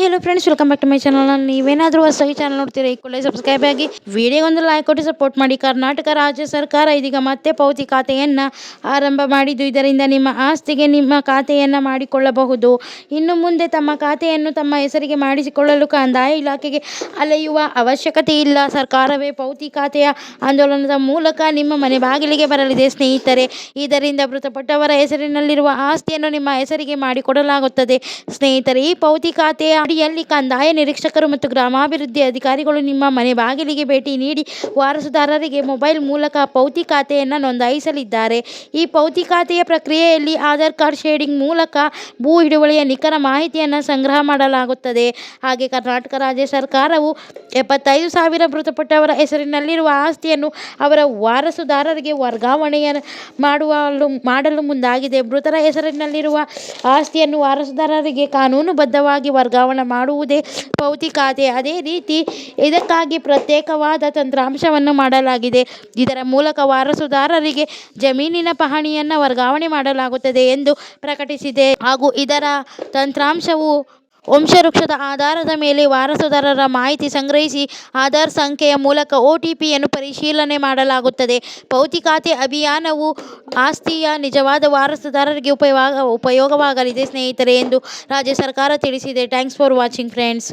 Hello friends, welcome back to my channel. ನೀವೇನಾದರೂ ಹೊಸದಾಗಿ channel ನೋಡ್ತೀರಾ, ಈ ಕೂಡಲೇ ಸಬ್ಸ್ಕ್ರೈಬ್ ಆಗಿ ವಿಡಿಯೋಗೊಂದು ಲೈಕ್ ಕೊಟ್ಟು ಸಪೋರ್ಟ್ ಮಾಡಿ. ಕರ್ನಾಟಕ ರಾಜ್ಯ ಸರ್ಕಾರ ಇದೀಗ ಮತ್ತೆ ಪಾವತಿ ಖಾತೆಯನ್ನು ಆರಂಭ ಮಾಡಿದ್ದು, ಇದರಿಂದ ನಿಮ್ಮ ಆಸ್ತಿಗೆ ನಿಮ್ಮ ಖಾತೆಯನ್ನು ಮಾಡಿಕೊಳ್ಳಬಹುದು. ಇನ್ನು ಮುಂದೆ ತಮ್ಮ ಖಾತೆಯನ್ನು ತಮ್ಮ ಹೆಸರಿಗೆ ಮಾಡಿಸಿಕೊಳ್ಳಲು ಕಂದಾಯ ಇಲಾಖೆಗೆ ಅಲೆಯುವ ಅವಶ್ಯಕತೆ ಇಲ್ಲ. ಸರ್ಕಾರವೇ ಪಾವತಿ ಖಾತೆಯ ಆಂದೋಲನದ ಮೂಲಕ ನಿಮ್ಮ ಮನೆ ಬಾಗಿಲಿಗೆ ಬರಲಿದೆ ಸ್ನೇಹಿತರೆ. ಇದರಿಂದ ಮೃತಪಟ್ಟವರ ಹೆಸರಿನಲ್ಲಿರುವ ಆಸ್ತಿಯನ್ನು ನಿಮ್ಮ ಹೆಸರಿಗೆ ಮಾಡಿಕೊಡಲಾಗುತ್ತದೆ ಸ್ನೇಹಿತರೆ. ಈ ಪಾವತಿ ಖಾತೆಯ ಅಡಿಯಲ್ಲಿ ಕಂದಾಯ ನಿರೀಕ್ಷಕರು ಮತ್ತು ಗ್ರಾಮಾಭಿವೃದ್ಧಿ ಅಧಿಕಾರಿಗಳು ನಿಮ್ಮ ಮನೆ ಬಾಗಿಲಿಗೆ ಭೇಟಿ ನೀಡಿ ವಾರಸುದಾರರಿಗೆ ಮೊಬೈಲ್ ಮೂಲಕ ಪಾವತಿ ಖಾತೆಯನ್ನು ನೋಂದಾಯಿಸಲಿದ್ದಾರೆ. ಈ ಪಾವತಿ ಖಾತೆಯ ಪ್ರಕ್ರಿಯೆಯಲ್ಲಿ ಆಧಾರ್ ಕಾರ್ಡ್ ಶೇಡಿಂಗ್ ಮೂಲಕ ಭೂ ಹಿಡುವಳಿಯ ನಿಖರ ಮಾಹಿತಿಯನ್ನು ಸಂಗ್ರಹ ಮಾಡಲಾಗುತ್ತದೆ. ಹಾಗೆ ಕರ್ನಾಟಕ ರಾಜ್ಯ ಸರ್ಕಾರವು 75,000 ಮೃತಪಟ್ಟವರ ಹೆಸರಿನಲ್ಲಿರುವ ಆಸ್ತಿಯನ್ನು ಅವರ ವಾರಸುದಾರರಿಗೆ ವರ್ಗಾವಣೆ ಮಾಡಲು ಮುಂದಾಗಿದೆ. ಮೃತರ ಹೆಸರಿನಲ್ಲಿರುವ ಆಸ್ತಿಯನ್ನು ವಾರಸುದಾರರಿಗೆ ಕಾನೂನುಬದ್ಧವಾಗಿ ವರ್ಗಾವಣೆ ಮಾಡುವುದೇ ಪಾವತಿ ಖಾತೆ. ಅದೇ ರೀತಿ ಇದಕ್ಕಾಗಿ ಪ್ರತ್ಯೇಕವಾದ ತಂತ್ರಾಂಶವನ್ನು ಮಾಡಲಾಗಿದೆ. ಇದರ ಮೂಲಕ ವಾರಸುದಾರರಿಗೆ ಜಮೀನಿನ ಪಹಣಿಯನ್ನು ವರ್ಗಾವಣೆ ಮಾಡಲಾಗುತ್ತದೆ ಎಂದು ಪ್ರಕಟಿಸಿದೆ. ಹಾಗೂ ಇದರ ತಂತ್ರಾಂಶವು ವಂಶವೃಕ್ಷದ ಆಧಾರದ ಮೇಲೆ ವಾರಸುದಾರರ ಮಾಹಿತಿ ಸಂಗ್ರಹಿಸಿ ಆಧಾರ್ ಸಂಖ್ಯೆಯ ಮೂಲಕ OTPಯನ್ನು ಪರಿಶೀಲನೆ ಮಾಡಲಾಗುತ್ತದೆ. ಪಾವತಿ ಖಾತೆ ಅಭಿಯಾನವು ಆಸ್ತಿಯ ನಿಜವಾದ ವಾರಸುದಾರರಿಗೆ ಉಪಯೋಗವಾಗಲಿದೆ ಸ್ನೇಹಿತರೆ ಎಂದು ರಾಜ್ಯ ಸರ್ಕಾರ ತಿಳಿಸಿದೆ. Thanks for watching friends.